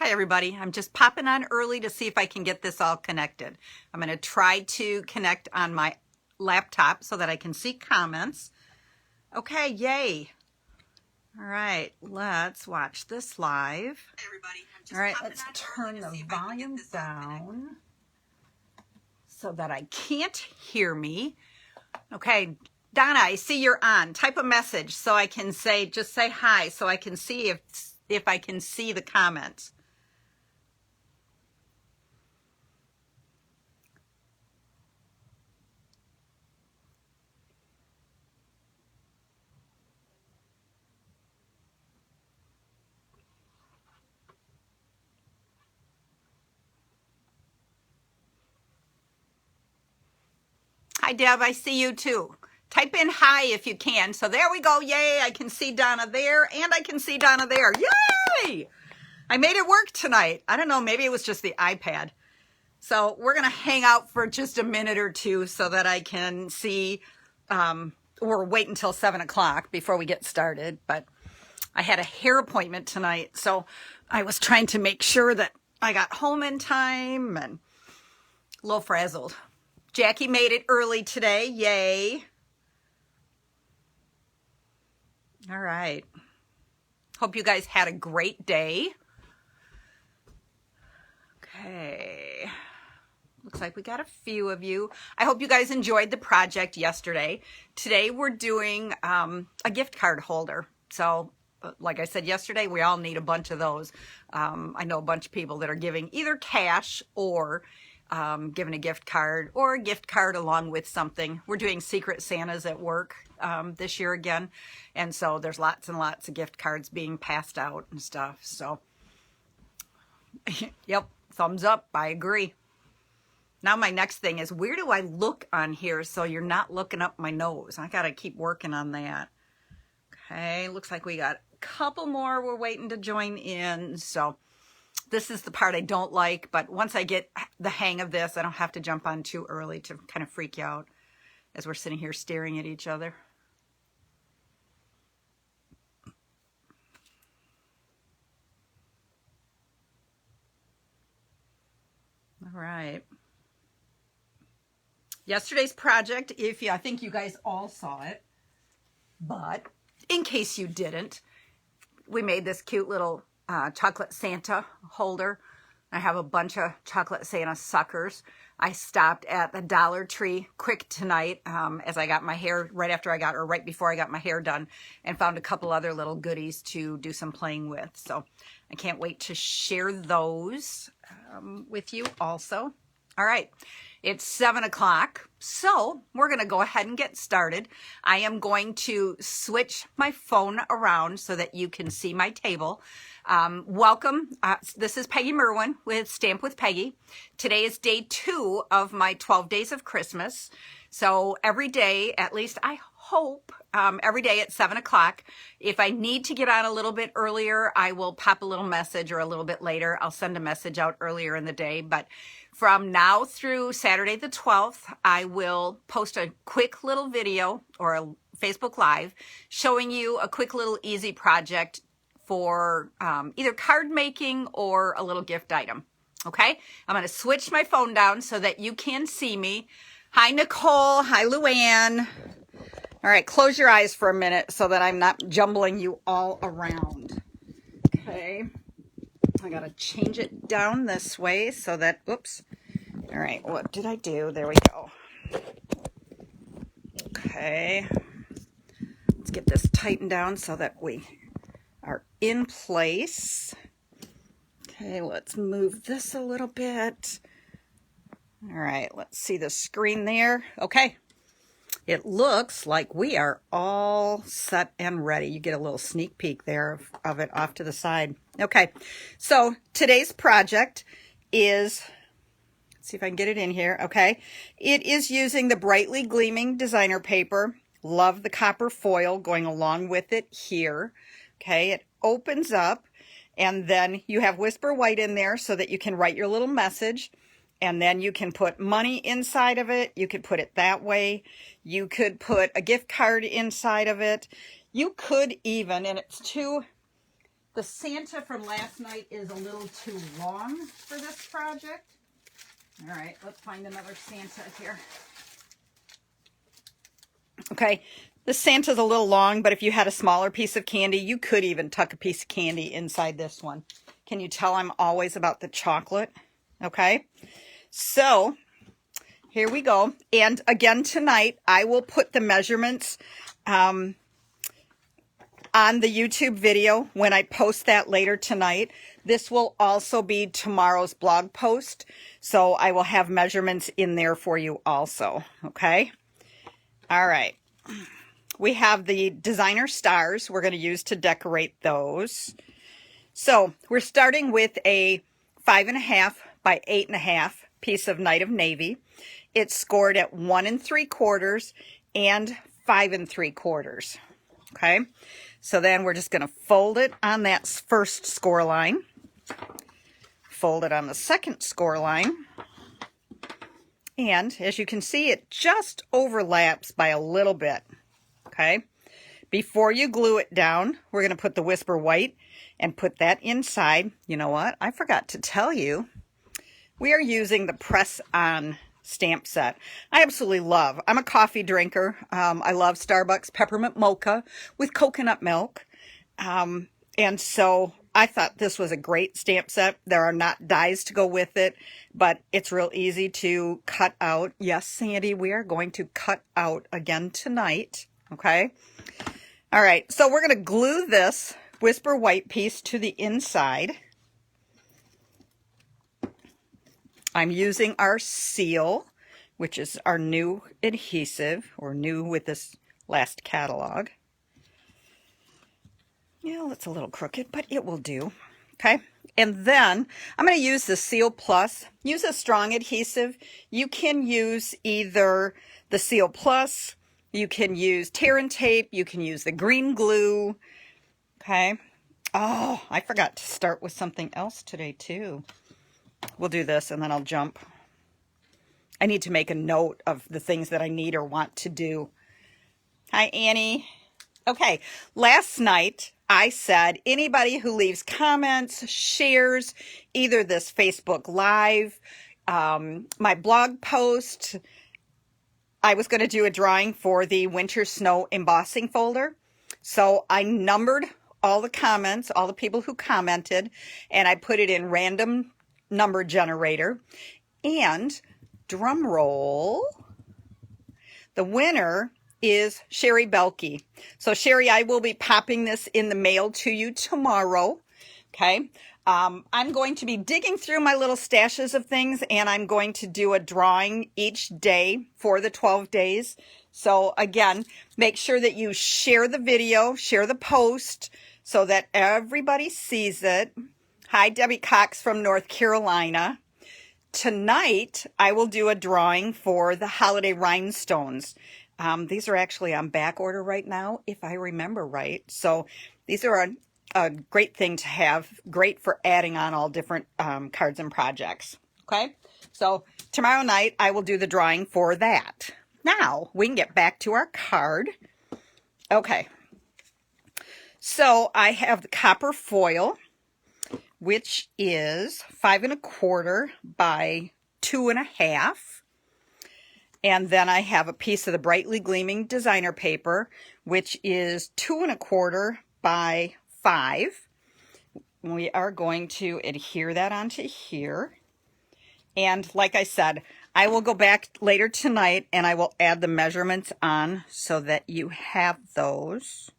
Hi everybody, I'm just popping on early to see if I can get this all connected. I'm going to try to connect on my laptop so that I can see comments. Okay, yay. All right, let's watch this live. Hi everybody, I'm just all right, let's turn the volume down so that I can't hear me. Okay, Donna, I see you're on. Type a message so I can say, just say hi so I can see if I can see the comments. Hi, Deb. I see you too. Type in hi if you can. So there we go. Yay. I can see Donna there and I can see Donna there. Yay. I made it work tonight. I don't know. Maybe it was just the iPad. So we're going to hang out for just a minute or two so that I can see, or wait until 7 o'clock before we get started. But I had a hair appointment tonight. So I was trying to make sure that I got home in time and a little frazzled. Jackie made it early today. Yay. All right. Hope you guys had a great day. Okay. Looks like we got a few of you. I hope you guys enjoyed the project yesterday. Today we're doing a gift card holder. So like I said yesterday, we all need a bunch of those. I know a bunch of people that are giving either cash or giving a gift card or a gift card along with something. We're doing Secret Santas at work this year again. And so there's lots and lots of gift cards being passed out and stuff. So, yep, thumbs up. I agree. Now my next thing is, where do I look on here so you're not looking up my nose? I got to keep working on that. Okay, looks like we got a couple more we're waiting to join in. So this is the part I don't like, but once I get the hang of this, I don't have to jump on too early to kind of freak you out as we're sitting here staring at each other. All right. Yesterday's project, I think you guys all saw it, but in case you didn't, we made this cute little chocolate Santa holder. I have a bunch of chocolate Santa suckers. I stopped at the Dollar Tree quick tonight as I got my hair right before I got my hair done, and found a couple other little goodies to do some playing with. So I can't wait to share those with you also. All right, it's 7 o'clock, so we're going to go ahead and get started. I am going to switch my phone around so that you can see my table. Welcome. This is Peggy Merwin with Stamp with Peggy. Today is day 2 of my 12 days of Christmas. So every day, at least I hope, every day at 7 o'clock. If I need to get on a little bit earlier, I will pop a little message, or a little bit later, I'll send a message out earlier in the day. But from now through Saturday the 12th, I will post a quick little video or a Facebook Live showing you a quick little easy project for either card making or a little gift item. Okay, I'm going to switch my phone down so that you can see me. Hi, Nicole. Hi, Luann. All right, close your eyes for a minute so that I'm not jumbling you all around. Okay, I got to change it down this way so that, oops. All right, what did I do? There we go. Okay, let's get this tightened down so that we are in place. Okay, let's move this a little bit. All right, let's see the screen there. Okay, it looks like we are all set and ready. You get a little sneak peek there of it off to the side. Okay, so today's project is, let's see if I can get it in here. Okay, it is using the Brightly Gleaming Designer Paper. Love the copper foil going along with it here. Okay, it opens up, and then you have Whisper White in there so that you can write your little message, and then you can put money inside of it. You could put it that way. You could put a gift card inside of it. You could even, and it's too The Santa from last night is a little too long for this project. All right, let's find another Santa here. Okay, the Santa's a little long, but if you had a smaller piece of candy, you could even tuck a piece of candy inside this one. Can you tell I'm always about the chocolate? Okay, so here we go. And again tonight, I will put the measurements on the YouTube video when I post that later tonight. This will also be tomorrow's blog post, so I will have measurements in there for you also, okay? All right. We have the designer stars we're going to use to decorate those. So we're starting with a 5.5 by 8.5 piece of Night of Navy. It's scored at 1 3/4 and 5 3/4. Okay, so then we're just going to fold it on that first score line, fold it on the second score line, and as you can see, it just overlaps by a little bit. Okay, before you glue it down, we're going to put the Whisper White and put that inside. You know what? I forgot to tell you, we are using the press-on stamp set. I absolutely love. I'm a coffee drinker. I love Starbucks peppermint mocha with coconut milk. And so I thought this was a great stamp set. There are not dies to go with it, but it's real easy to cut out. Yes, Sandy, we are going to cut out again tonight. Okay. All right. So we're going to glue this Whisper White piece to the inside. I'm using our seal, which is our new adhesive, or new with this last catalog. Yeah, that's a little crooked, but it will do. Okay, and then I'm going to use the Seal Plus. Use a strong adhesive. You can use either the Seal Plus, you can use tear and tape, you can use the green glue. Okay. Oh, I forgot to start with something else today too. We'll do this and then I'll jump. I need to make a note of the things that I need or want to do. Hi, Annie. Okay, last night I said anybody who leaves comments, shares either this Facebook Live, my blog post, I was going to do a drawing for the winter snow embossing folder. So I numbered all the comments, all the people who commented, and I put it in random number generator. And drum roll, the winner is Sherry Belkey. So Sherry, I will be popping this in the mail to you tomorrow. Okay. I'm going to be digging through my little stashes of things, and I'm going to do a drawing each day for the 12 days. So again, make sure that you share the video, share the post so that everybody sees it. Hi, Debbie Cox from North Carolina. Tonight, I will do a drawing for the holiday rhinestones. These are actually on back order right now, if I remember right. So these are a great thing to have, great for adding on all different cards and projects. Okay, so tomorrow night, I will do the drawing for that. Now, we can get back to our card. Okay, so I have the copper foil, which is 5 1/4 by 2 1/2. And then I have a piece of the Brightly Gleaming Designer Paper, which is 2 1/4 by 5. We are going to adhere that onto here. And like I said, I will go back later tonight and I will add the measurements on so that you have those.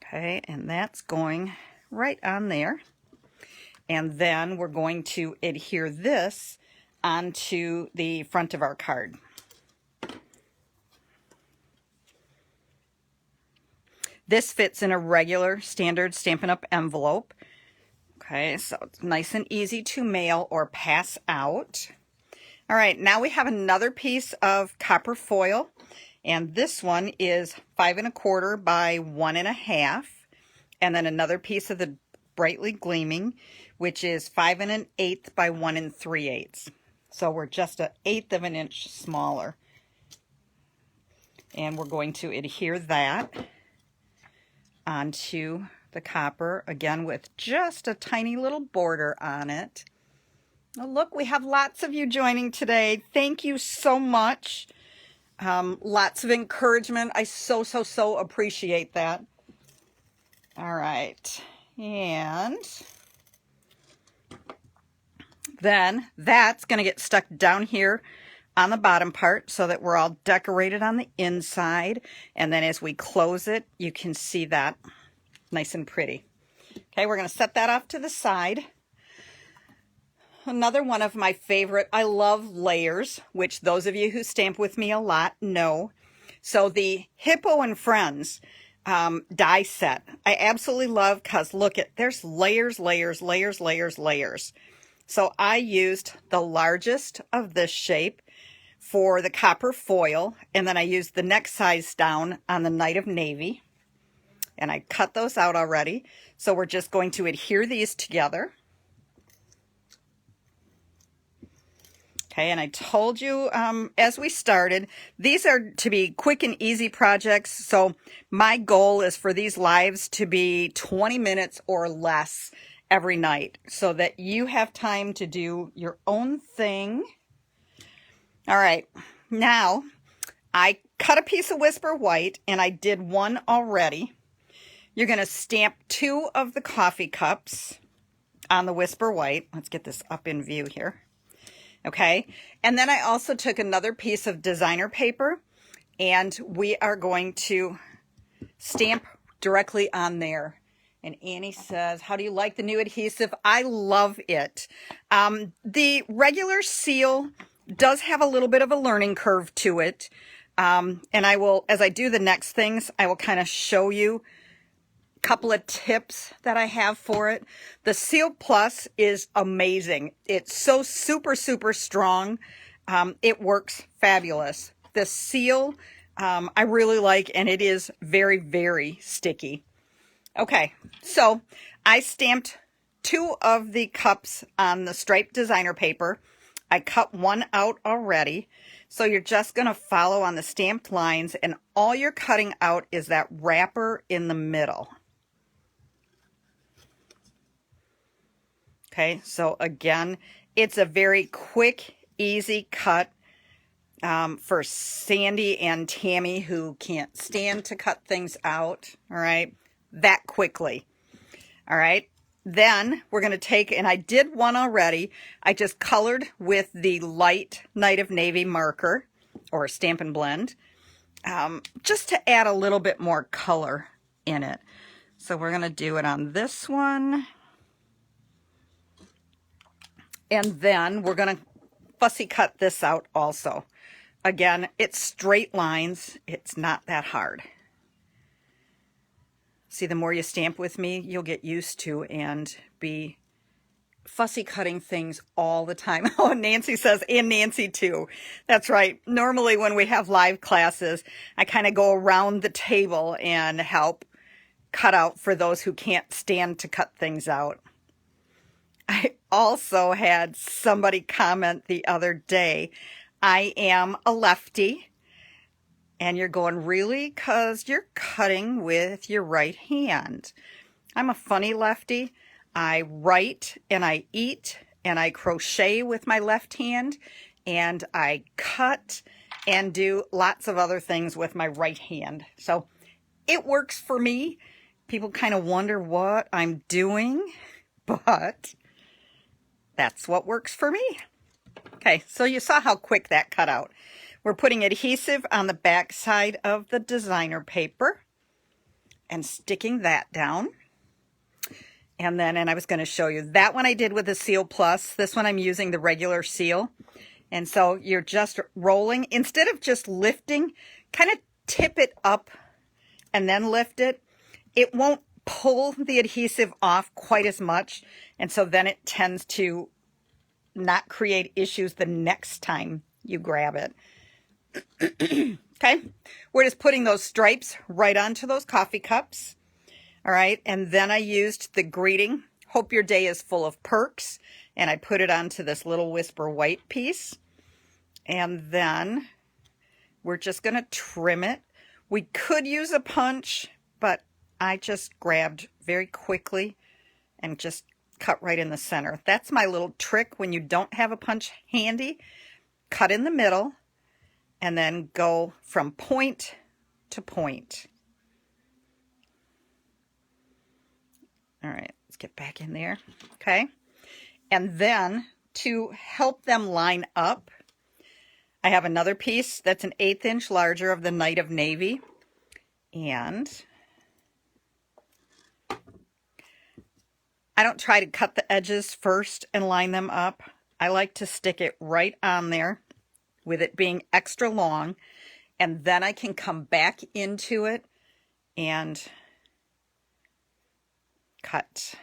Okay, and that's going right on there. And then we're going to adhere this onto the front of our card. This fits in a regular standard Stampin' Up! Envelope. Okay, so it's nice and easy to mail or pass out. All right, now we have another piece of copper foil, and this one is 5 1/4 by 1 1/2, and then another piece of the Brightly Gleaming, which is 5 1/8 by 1 3/8. So we're just 1/8 of an inch smaller. And we're going to adhere that onto the copper, again with just a tiny little border on it. Oh, look, we have lots of you joining today. Thank you so much. Lots of encouragement. I so appreciate that. All right. And then that's going to get stuck down here on the bottom part so that we're all decorated on the inside. And then as we close it, you can see that nice and pretty. Okay, we're going to set that off to the side. Another one of my favorite, I love layers, which those of you who stamp with me a lot know. So the Hippo and Friends die set, I absolutely love because look at, there's layers. So I used the largest of this shape for the copper foil, and then I used the next size down on the Night of Navy. And I cut those out already. So we're just going to adhere these together. Okay, and I told you as we started, these are to be quick and easy projects. So my goal is for these lives to be 20 minutes or less every night so that you have time to do your own thing. All right, now I cut a piece of Whisper White and I did one already. You're going to stamp 2 of the coffee cups on the Whisper White. Let's get this up in view here. Okay, and then I also took another piece of designer paper and we are going to stamp directly on there. And Annie says, how do you like the new adhesive? I love it. The regular seal does have a little bit of a learning curve to it. And I will, as I do the next things, I will kind of show you couple of tips that I have for it. The Seal Plus is amazing. It's so super strong. It works fabulous. The seal I really like, and it is very sticky. Okay, so I stamped 2 of the cups on the striped designer paper. I cut one out already. So you're just going to follow on the stamped lines, and all you're cutting out is that wrapper in the middle. Okay, so again, it's a very quick, easy cut for Sandy and Tammy who can't stand to cut things out, all right, that quickly. All right, then we're going to take, and I did one already, I just colored with the light Night of Navy marker or Stampin' Blend just to add a little bit more color in it. So we're going to do it on this one. And then we're going to fussy cut this out also. Again, it's straight lines. It's not that hard. See, the more you stamp with me, you'll get used to and be fussy cutting things all the time. Oh, Nancy says, and Nancy too. That's right. Normally when we have live classes, I kind of go around the table and help cut out for those who can't stand to cut things out. I also had somebody comment the other day, I am a lefty. And you're going, really? Because you're cutting with your right hand. I'm a funny lefty. I write and I eat and I crochet with my left hand. And I cut and do lots of other things with my right hand. So it works for me. People kind of wonder what I'm doing, but that's what works for me. Okay, so you saw how quick that cut out. We're putting adhesive on the back side of the designer paper and sticking that down. And then, and I was going to show you, that one I did with the Seal Plus. This one I'm using the regular seal. And so you're just rolling. Instead of just lifting, kind of tip it up and then lift it. It won't pull the adhesive off quite as much, and so then it tends to not create issues the next time you grab it. Okay, we're just putting those stripes right onto those coffee cups. All right, and then I used the greeting, hope your day is full of perks, and I put it onto this little Whisper White piece. And then we're just going to trim it. We could use a punch, but I just grabbed very quickly and just cut right in the center. That's my little trick when you don't have a punch handy. Cut in the middle and then go from point to point. All right, let's get back in there. Okay. And then to help them line up, I have another piece that's an 1/8 inch larger of the Night of Navy. And I don't try to cut the edges first and line them up. I like to stick it right on there with it being extra long. And then I can come back into it and cut.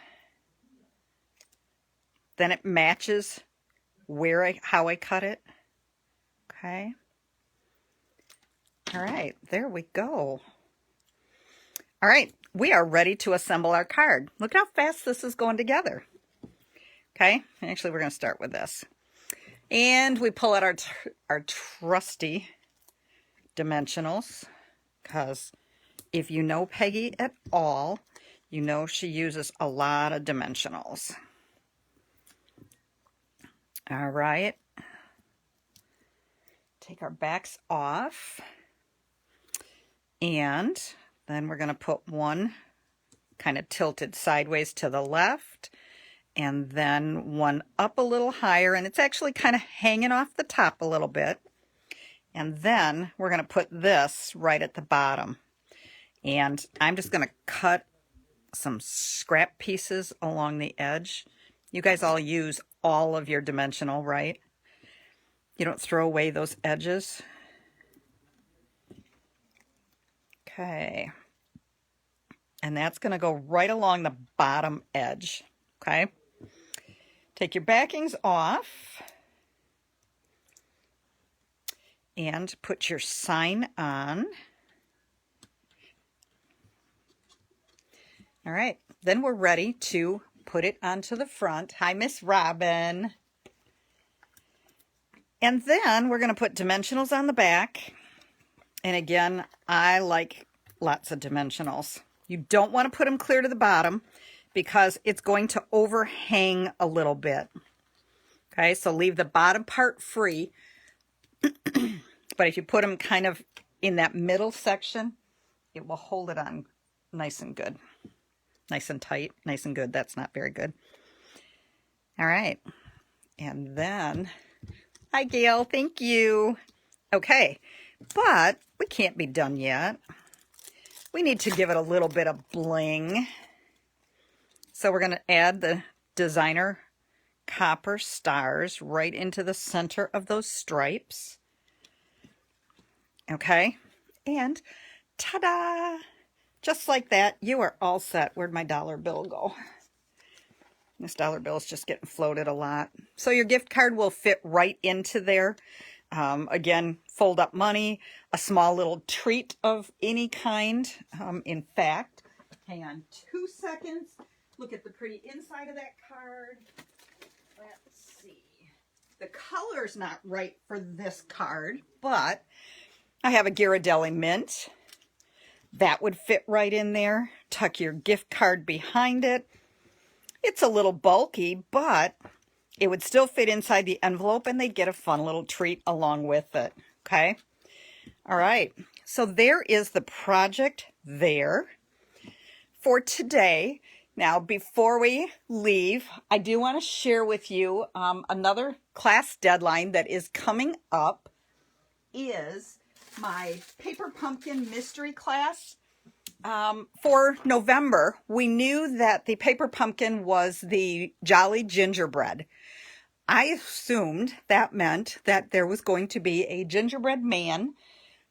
Then it matches how I cut it. Okay. All right, there we go. All right, we are ready to assemble our card. Look how fast this is going together. Okay, actually we're going to start with this. And we pull out our trusty dimensionals, because if you know Peggy at all, you know she uses a lot of dimensionals. All right. Take our backs off. And then we're going to put one kind of tilted sideways to the left, and then one up a little higher, and it's actually kind of hanging off the top a little bit. And then we're going to put this right at the bottom. And I'm just going to cut some scrap pieces along the edge. You guys all use all of your dimensional, right? You don't throw away those edges. Okay. And that's going to go right along the bottom edge. Okay. Take your backings off and put your sign on. All right. Then we're ready to put it onto the front. Hi, Miss Robin. And then we're going to put dimensionals on the back. And again, I like lots of dimensionals. You don't want to put them clear to the bottom because it's going to overhang a little bit. Okay, so leave the bottom part free. But if you put them kind of in that middle section, it will hold it on nice and good. Nice and tight, nice and good. That's not very good. All right. And then, hi Gail, thank you. Okay, but we can't be done yet. We need to give it a little bit of bling. So we're going to add the designer copper stars right into the center of those stripes. Okay, and ta-da! Just like that, you are all set. Where'd my dollar bill go? This dollar bill is just getting floated a lot. So your gift card will fit right into there. Again, fold up money, a small little treat of any kind. In fact, hang on 2 seconds. Look at the pretty inside of that card. Let's see. The color's not right for this card, but I have a Ghirardelli mint. That would fit right in there. Tuck your gift card behind it. It's a little bulky, but it would still fit inside the envelope and they'd get a fun little treat along with it. Okay. All right. So there is the project there for today. Now, before we leave, I do want to share with you another class deadline that is coming up is my Paper Pumpkin Mystery class. For November, we knew that the paper pumpkin was the Jolly Gingerbread. I assumed that meant that there was going to be a gingerbread man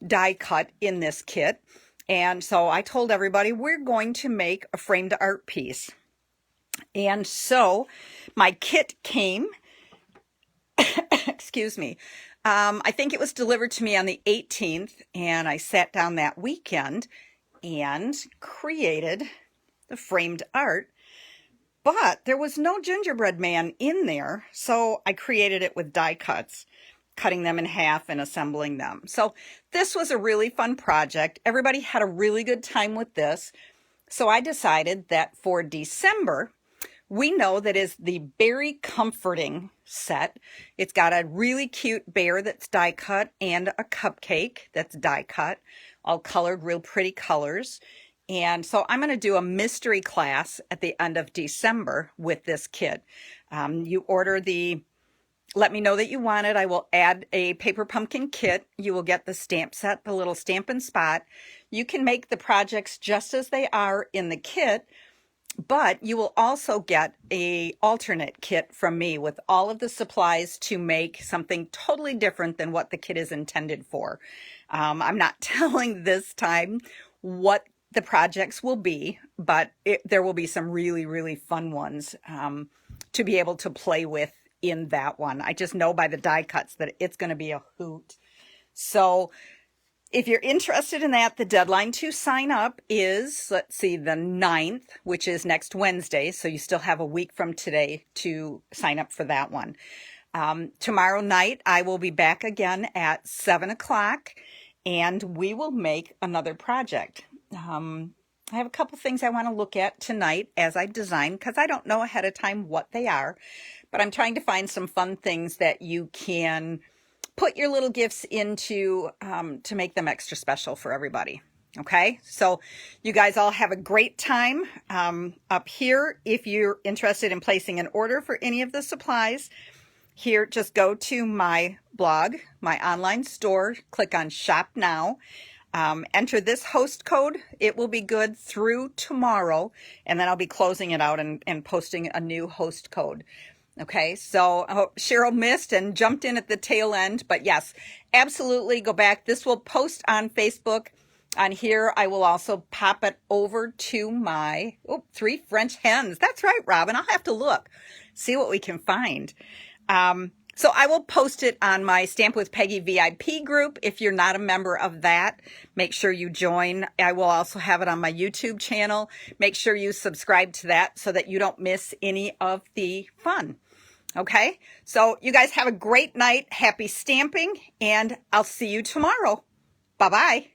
die cut in this kit. And so I told everybody we're going to make a framed art piece. And so my kit came, excuse me, I think it was delivered to me on the 18th, and I sat down that weekend and created the framed art, but there was no gingerbread man in there, so I created it with die cuts, cutting them in half and assembling them. So this was a really fun project. Everybody had a really good time with this. So I decided that for December, we know that is the Berry Comforting set. It's got a really cute bear that's die cut and a cupcake that's die cut, all colored real pretty colors. And so I'm going to do a mystery class at the end of December with this kit. You order let me know that you want it. I will add a paper pumpkin kit. You will get the stamp set, the little Stampin' Spot. You can make the projects just as they are in the kit, but you will also get a alternate kit from me with all of the supplies to make something totally different than what the kit is intended for. I'm not telling this time what the projects will be, but there will be some really, really fun ones to be able to play with in that one. I just know by the die cuts that it's going to be a hoot. So if you're interested in that, the deadline to sign up is, let's see, the 9th, which is next Wednesday. So you still have a week from today to sign up for that one. Tomorrow night, I will be back again at 7 o'clock and we will make another project. I have a couple things I want to look at tonight as I design because I don't know ahead of time what they are, but I'm trying to find some fun things that you can put your little gifts into to make them extra special for everybody. Okay, so you guys all have a great time up here. If you're interested in placing an order for any of the supplies, here, just go to my blog, my online store, click on Shop Now. Enter this host code. It will be good through tomorrow, and then I'll be closing it out and posting a new host code. Okay, so I hope Cheryl missed and jumped in at the tail end, but yes, absolutely go back. This will post on Facebook. On here, I will also pop it over to my 3 French hens. That's right, Robin. I'll have to look, see what we can find. So I will post it on my Stamp with Peggy VIP group. If you're not a member of that, make sure you join. I will also have it on my YouTube channel. Make sure you subscribe to that so that you don't miss any of the fun. Okay, so you guys have a great night. Happy stamping, and I'll see you tomorrow. Bye-bye.